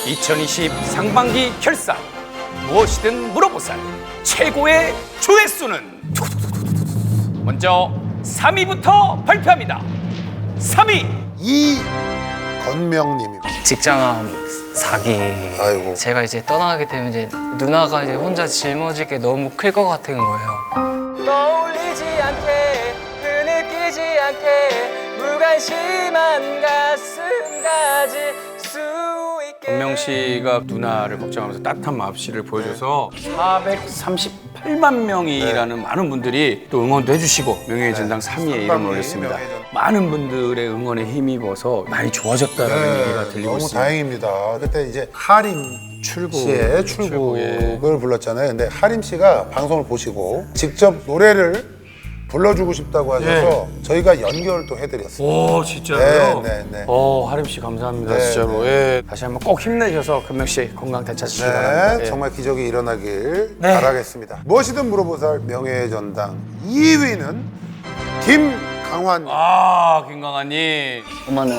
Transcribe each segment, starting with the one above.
2020 상반기 결산 무엇이든 물어보살 최고의 조회수는 먼저 3위부터 발표합니다. 3위 이건명님입니다. 직장 사기. 아이고. 제가 이제 떠나게 되면 이제 누나가 이제 혼자 짊어질 게 너무 클 것 같은 거예요. 떠올리지 않게 흐느끼지 않게 무관심한 가슴 가질 수 있게. 건명 씨가 누나를 걱정하면서 따뜻한 마음씨를 보여줘서 438만 명이라는 많은 분들이 또 응원도 해주시고 명예의 전당 3위에 이름을 올렸습니다. 명예의 전당. 많은 분들의 응원에 힘입어서 많이 좋아졌다는 얘기가 들리고 너무 있습니다. 다행입니다. 그때 이제 하림 출국. 씨의 출국을 불렀잖아요. 근데 하림 씨가 방송을 보시고 직접 노래를 불러주고 싶다고 하셔서 저희가 연결도 해드렸어요. 오 진짜요? 네, 네, 네. 하림 씨 감사합니다. 네, 진짜로. 예. 다시 한번 꼭 힘내셔서 건명 씨 건강 되찾으시기 바랍니다. 네, 예. 정말 기적이 일어나길 네. 바라겠습니다. 무엇이든 물어보살 명예의 전당 2위는 김강환. 김강환님. 엄마는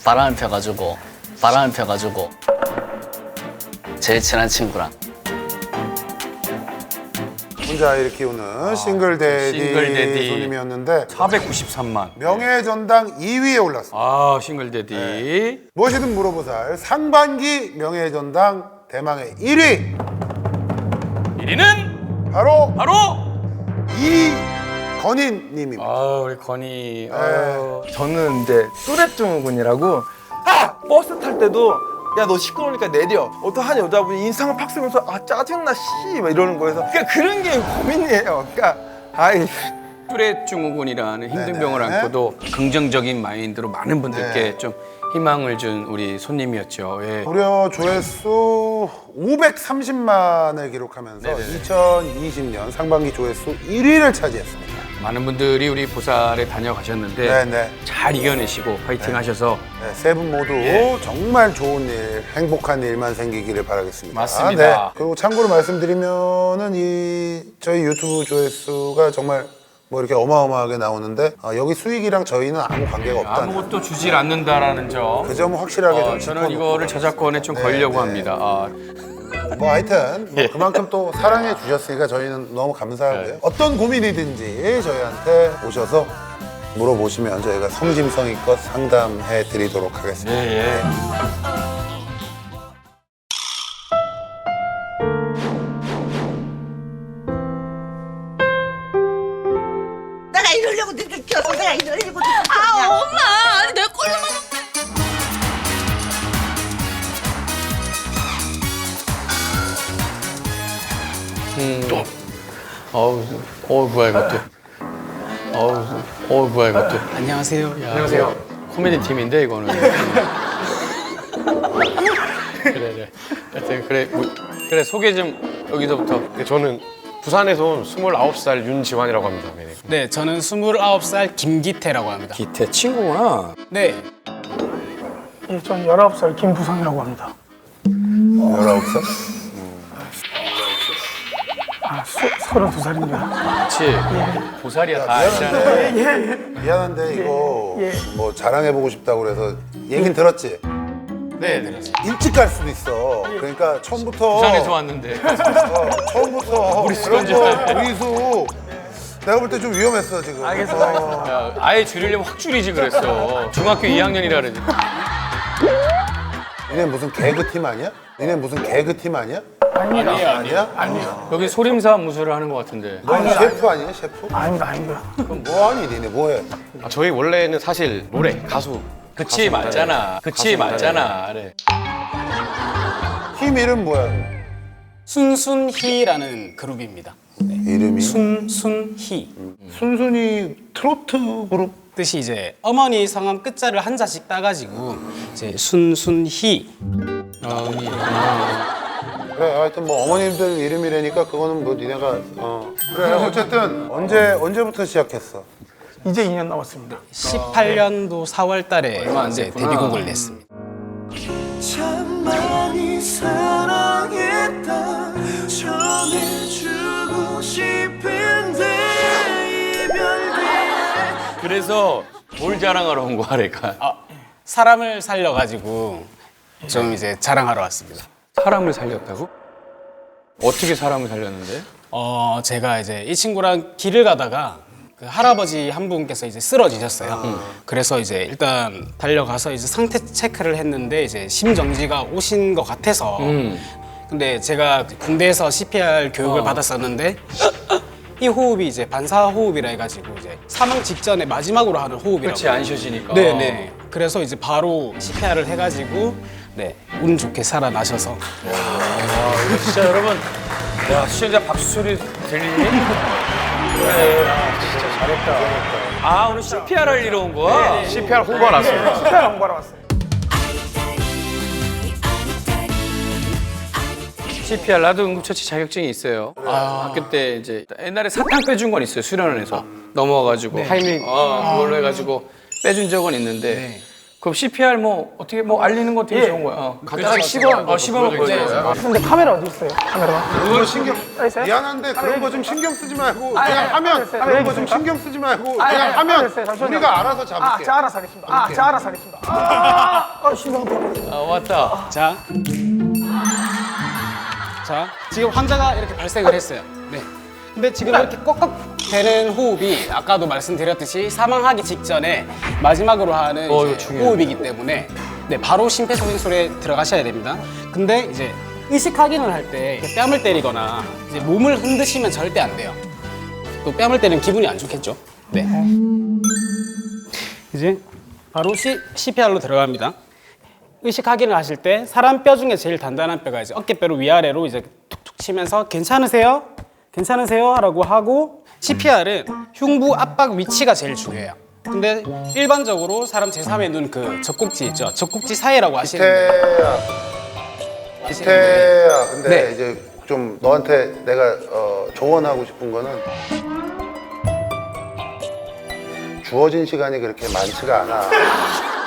바람을 펴가지고 제일 친한 친구랑 혼자 아이를 키우는 싱글데디 싱글데디. 손님이었는데 493만. 명예의 전당 2위에 올랐습니다. 싱글데디. 무엇이든 물어보살 상반기 명예의 전당 대망의 1위 1위는 바로 바로 이건희님입니다. 우리 건희. 저는 이제 뚜레증후군이라고 버스 탈 때도 야 너 시끄러우니까 내려. 어떤 한 여자분이 인상을 팍 쓰면서 짜증나 씨 막 이러는 거여서 그러니까 그런 게 고민이에요. 그러니까 뚜레 증후군이라는 힘든 네네. 병을 안고도 긍정적인 마인드로 많은 분들께 네. 좀 희망을 준 우리 손님이었죠. 예. 무려 조회수 530만을 기록하면서 네네네. 2020년 상반기 조회수 1위를 차지했습니다. 많은 분들이 우리 보살에 다녀가셨는데 네네. 잘 이겨내시고 파이팅 하셔서 네, 세 분 모두 예. 정말 좋은 일, 행복한 일만 생기기를 바라겠습니다. 맞습니다. 네. 그리고 참고로 말씀드리면은 저희 유튜브 조회수가 정말 뭐 이렇게 어마어마하게 나오는데 여기 수익이랑 저희는 아무 관계가 없다는 아무것도 주질 않는다라는 점. 그 점은 확실하게 좀 저는 짚어놓고 이거를 저작권에 좀 걸려고 네. 합니다. 뭐 하여튼 뭐 그만큼 또 사랑해 주셨으니까 저희는 너무 감사하고요. 네. 어떤 고민이든지 저희한테 오셔서 물어보시면 저희가 성심성의껏 상담해 드리도록 하겠습니다. 예. 내가 이러려고 느꼈어. 내가 이러려고 느꼈어. 엄마, 아니 내 꼴로만. 뭐야 이것도. 뭐야 이것도. 안녕하세요. 안녕하세요. 코미디 팀인데 이거는. 그래. 하여튼 그래 소개 좀 여기서부터. 네, 저는 부산에서 온 29살 윤지환이라고 합니다. 네. 네, 저는 29살 김기태라고 합니다. 기태 친구구나. 네, 예, 전 19살 김부성이라고 합니다. 19살? 32살입니다. 그렇지. 보살이야 다 알잖아. 미안한데 이거 뭐 자랑해보고 싶다고 그래서 얘긴 들었지? 네, 들었어요. 일찍 갈 수도 있어. 그러니까 처음부터 부산에서 왔는데. 처음부터 무리수인 줄 그런 알았네. 거 무리수 내가 볼 때 좀 위험했어 지금. 야, 아예 줄이려면 확 줄이지 그랬어. 중학교 2학년이라 그러지. 니네 무슨 개그팀 아니야? 니네 무슨 개그팀 아니야? 아니야? 여기 소림사 무술을 하는 것 같은데. 너 셰프 아니야 셰프? 아닙니다. 그럼 뭐하니 니네 뭐해? 저희 원래는 사실 노래, 가수. 그치 맞잖아. 그치 가수입니다. 맞잖아. 그래. 팀 이름 뭐야? 순순희라는 그룹입니다. 이름이? 순순희. 순순히 트로트 그룹? 뜻이 이제 어머니 성함 끝자를 한자씩 따가지고 이제 순순희. 그래 하여튼 뭐 어머님들 이름이라니까 그거는 뭐 니네가 그래 어쨌든 언제부터 시작했어? 이제 2년 남았습니다. 18년도 4월 달에 이제 데뷔곡을 냈습니다. 참 많이 사랑했다 전해주고 싶은데 이별 뒤에 그래서 뭘 자랑하러 온 거야, 내가. 사람을 살려가지고 좀 이제 자랑하러 왔습니다. 사람을 살렸다고? 어떻게 사람을 살렸는데? 제가 이제 이 친구랑 길을 가다가 그 할아버지 한 분께서 이제 쓰러지셨어요. 그래서 이제 일단 달려가서 이제 상태 체크를 했는데 이제 심정지가 오신 것 같아서. 근데 제가 군대에서 CPR 교육을 받았었는데 이 호흡이 이제 반사 호흡이라 해가지고 이제 사망 직전에 마지막으로 하는 호흡이라고. 그렇지, 안 쉬어지니까. 네네. 그래서 이제 바로 CPR을 해가지고 네, 운 좋게 살아나셔서. 이거 진짜 여러분, 야, 시청자 박수 소리 들리니? 그래, 진짜 잘했다. 아, 오늘 CPR 할 일로 온 거야? CPR 홍보가 났습니다. 스타일 홍보하러 왔어요. CPR 나도 응급처치 자격증이 있어요. 학교 때 이제 옛날에 사탕 빼준 건 있어요. 수련원에서 넘어가가지고 하이밀 그걸로 해가지고 빼준 적은 있는데. 그럼 CPR 뭐 어떻게 뭐 알리는 거 되게 좋은 거야. 간단하게 씹어먹고 보여줘요. 근데 카메라 어디 있어요? 카메라가? 그거 신경 있어요? 미안한데 그런 거 좀 신경 쓰지 말고 그냥 하면 됐어요. 그런 거 좀 신경 쓰지 말고 그냥 하면 됐어요. 잠시만요. 우리가 알아서 잡을게. 제가 알아서 하겠습니다. 제가 알아서 하겠습니다. 심장. 왔다. 자, 지금 환자가 이렇게 발생을 했어요. 네. 근데 지금 이렇게 꺽꺽대는 호흡이 아까도 말씀드렸듯이 사망하기 직전에 마지막으로 하는 이제 호흡이기 때문에 네, 바로 심폐소생술에 들어가셔야 됩니다. 근데 이제 의식 확인을 할 때 뺨을 때리거나 이제 몸을 흔드시면 절대 안 돼요. 또 뺨을 때리면 기분이 안 좋겠죠. 네. 이제 바로 CPR로 들어갑니다. 의식 확인을 하실 때 사람 뼈 중에 제일 단단한 뼈가 이제 어깨뼈로 위아래로 이제 툭툭 치면서 괜찮으세요? 괜찮으세요? 라고 하고 CPR은 흉부 압박 위치가 제일 중요해요. 근데 일반적으로 사람 제3의 눈 그 젖꼭지 있죠? 젖꼭지 사이라고 하시는데 태야 근데 네. 이제 좀 너한테 내가 조언하고 싶은 거는 주어진 시간이 그렇게 많지가 않아.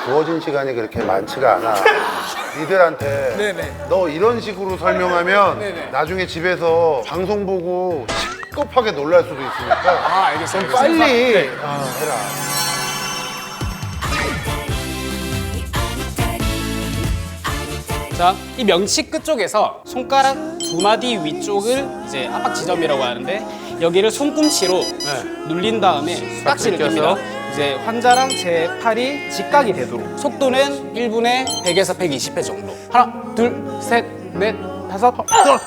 주어진 시간이 그렇게 많지가 않아. 니들한테 너 이런 식으로 설명하면 나중에 집에서 방송 보고 시급하게 놀랄 수도 있으니까 알겠어요. 빨리 해라. 자, 이 명치 끝쪽에서 손가락 2마디 위쪽을 이제 압박 지점이라고 하는데 여기를 손꿈치로 눌린 다음에 깍지를 낍니다. 이제 환자랑 제 팔이 직각이 되도록 속도는 1분에 100에서 120회 정도. 하나, 둘, 셋, 넷, 다섯, 여덟.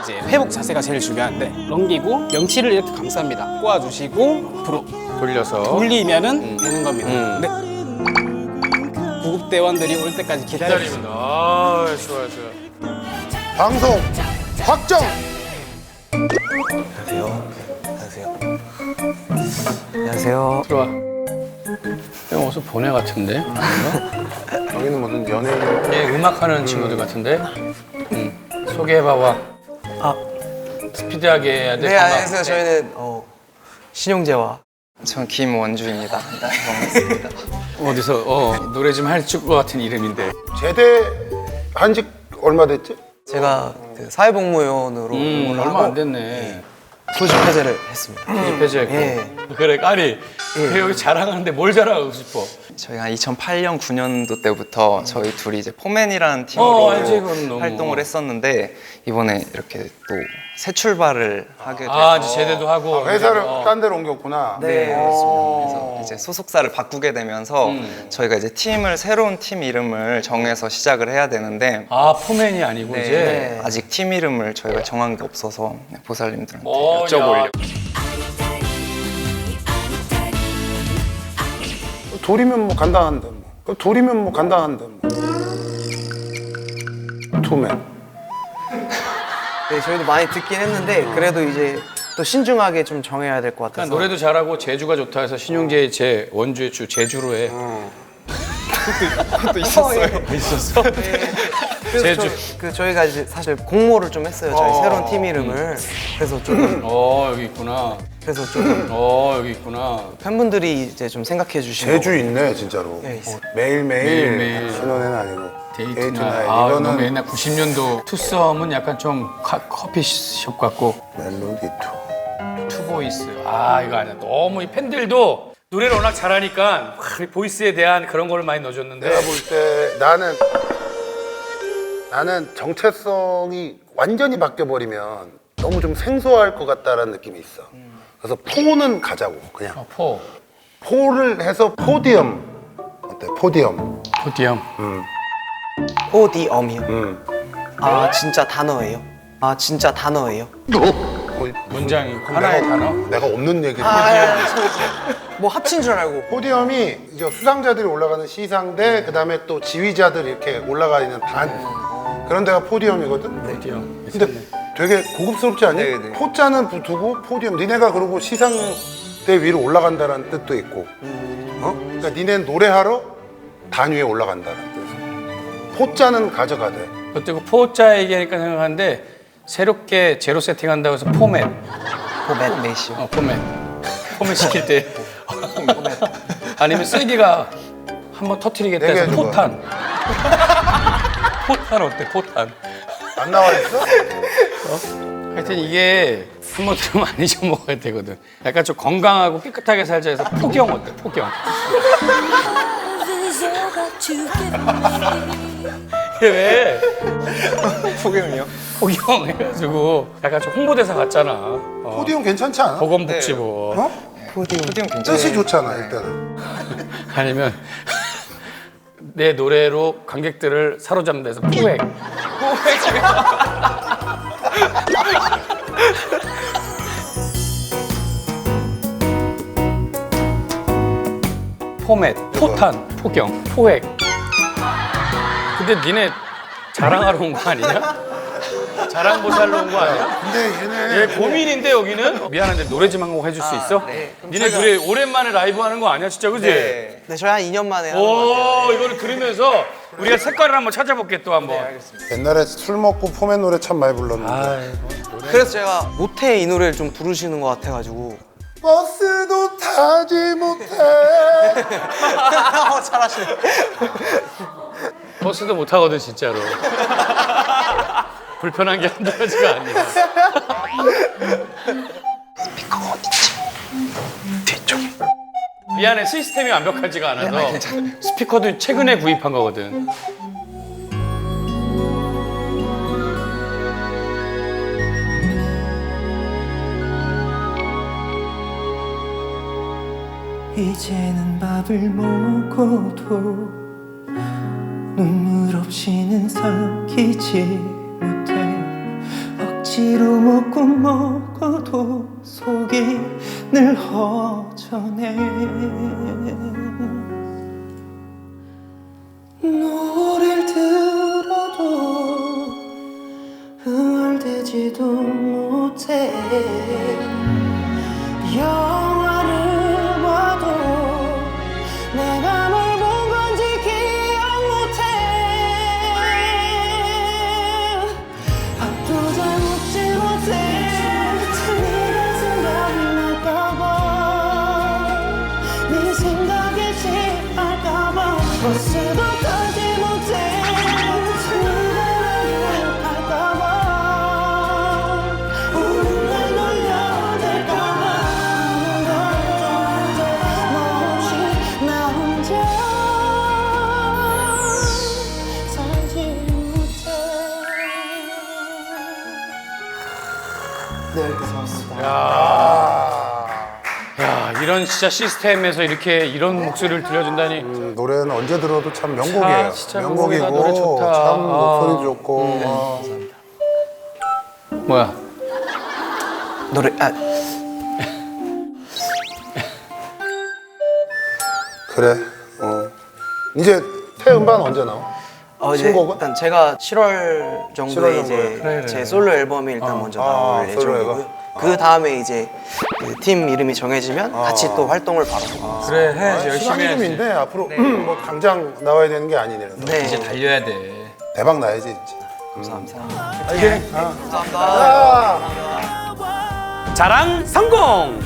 이제 회복 자세가 제일 중요한데 넘기고 명치를 이렇게 감쌉니다. 꼬아주시고 앞으로 돌려서. 돌리면은 되는 겁니다. 네. 구급대원들이 올 때까지 기다립니다. 아, 좋아요. 방송 확정. 안녕하세요. 들어와. 형 어서 보내 같은데? 여기는 무슨 연예인 예, 음악하는 친구들 같은데? 소개해봐봐. 스피드하게 해야 돼. 네, 가만. 안녕하세요. 저희는 신용재와 전 김원주입니다. 반갑습니다. 어디서 노래 좀 할 줄 것 같은 이름인데. 제대한 지 얼마 됐지? 제가 그 사회복무요원으로 근무를 얼마 하고 안 됐네. 소집 해제를 했습니다. 집회제고. 예. 그래, 아니, 왜 여기 자랑하는데 뭘 자랑하고 싶어? 저희가 2008년, 9년도 때부터 저희 둘이 이제 포맨이라는 팀으로 알지, 그건 너무. 활동을 했었는데 이번에 이렇게 또 새 출발을 하게 돼서 아, 이제 제대도 하고. 회사를 딴 데로 옮겼구나. 네, 그렇습니다. 그래서 이제 소속사를 바꾸게 되면서 저희가 이제 새로운 팀 이름을 정해서 시작을 해야 되는데 아, 포맨이 아니고 이제. 아직 팀 이름을 저희가 정한 게 없어서 보살님들한테 야. 여쭤보려고. 돌이면 뭐 간단한데 뭐. 돌이면 뭐 간단한데 뭐. 투맨. 네, 저희도 많이 듣긴 했는데 그래도 이제 또 신중하게 좀 정해야 될 것 같아서. 그러니까 노래도 잘하고 제주가 좋다 해서 신용재의 제 원주의 주 제주로 해. 그것도 있었어요. 있었어? 그래서 제주. 저희가 이제 사실 공모를 좀 했어요. 저희 새로운 팀 이름을. 그래서 좀 여기 있구나. 여기 있구나. 팬분들이 이제 좀 생각해 주시고. 제주 있네 진짜로. 네, 있어요. 매일매일 신혼에는 아니고. 데이트나. 너무 옛날 90년도 투썸은 약간 좀 커피숍 같고. 멜로디 투. 투보이스. 이거 아니야. 너무 이 팬들도 노래를 워낙 잘하니까 보이스에 대한 그런 걸 많이 넣어줬는데 내가 볼 때 나는 정체성이 완전히 바뀌어버리면 너무 좀 생소할 것 같다라는 느낌이 있어. 그래서 포는 가자고 그냥. 포를 해서 포디엄 어때? 포디엄. 포디엄이요. 아 진짜 단어예요? 아 진짜 단어예요? 문장이 하나의 단어? 내가 없는 얘기를. 뭐 합친 줄 알고. 포디엄이 이제 수상자들이 올라가는 시상대, 그다음에 또 지휘자들 이렇게 올라가 있는 단 그런 데가 포디엄이거든. 포디엄. 근데 되게 고급스럽지 않니? 네, 네. 포자는 두고 포디엄. 니네가 그러고 시상대 위로 올라간다는 뜻도 있고, 그러니까 니네 노래하러 단 위에 올라간다는 뜻. 포자는 가져가대. 그것도 포자 얘기하니까 생각하는데 새롭게 제로 세팅한다고 해서 포맷. 포맷이요. 포맷 시킬 때 아니면 쓰기가 한번 터트리겠다 해서 얘기해줘 봐. 포탄. 포탄 어때? 포탄. 안 나와 있어? 하여튼 이게 한번 들으면 안 잊어먹어야 되거든. 약간 좀 건강하고 깨끗하게 살자 해서 포경 어때? 포경. 왜? 포경이요? 포경 해가지고 약간 좀 홍보대사 같잖아. 포디엄 괜찮지 않아? 보건복지부. 포디엄 괜찮아요. 뜻이 좋잖아 일단은. 아니면 내 노래로 관객들을 사로잡는 데서 포획. 포맷, 포탄, 포경, 포획. 근데 니네 자랑하러 온 거 아니냐? 자랑 보살로 온 거 아니야? 근데 얘네 얘 고민인데 여기는? 미안한데 노래 좀 한 곡 해줄 수 있어? 네. 그럼 니네 노래 오랜만에 라이브 하는 거 아니야 진짜 그지? 네, 저희 한 2년 만에 하는 것 같아요. 오 이거를 들으면서 우리가 색깔을 한번 찾아볼게 또 한번. 옛날에 술 먹고 포맨 노래 참 많이 불렀는데. 그래서 제가 못해 이 노래를 좀 부르시는 것 같아가지고. 버스도 타지 못해. 잘하시네. 버스도 못 타거든 진짜로. 불편한 게 한두 가지가 아니야. 스피커가 어딨지? 뒤쪽에. 미안해 시스템이 완벽하지가 않아서 스피커도 최근에 구입한 거거든. 이제는 밥을 먹어도 눈물 없이는 삼키지 못해. 억지로 먹어도 속이 늘 허전해. 노래를 들어도 흥얼대지도 못해. 영화를 봐도 내가 뭘 본 건지 기억 못해. 밥도 잘 먹지 못해. 네가 생각이 날까봐, 네 생각에 취할까봐. 버스도 타지 못해. 네가 나를 갈까봐. 우는 날 놀려댈까봐. 너 없이 나 혼자 살지 못해. 네, 이렇게 좋았습니다. 야 이런 진짜 시스템에서 이렇게 이런 목소리를 들려준다니. 노래는 언제 들어도 참 명곡이에요. 아, 진짜 명곡이다. 노래 좋다. 참 목소리 좋고. 뭐야? 노래 그래. 이제 새 음반 언제 나와? 이제 신곡은? 일단 제가 7월 정도에 7월 이제 정도에. 제 솔로 앨범이 일단 먼저 나올 솔로 예정이고요. 그 다음에 이제 그 팀 이름이 정해지면 같이 또 활동을 바로 하고 있어요. 그래 해야지 열심히 시간이 좀 해야지. 있는데 앞으로 뭐 당장 나와야 되는 게 아니네. 네, 이제 달려야 돼. 대박 나야지 진짜. 감사합니다. 알게? 감사합니다. 자랑 성공.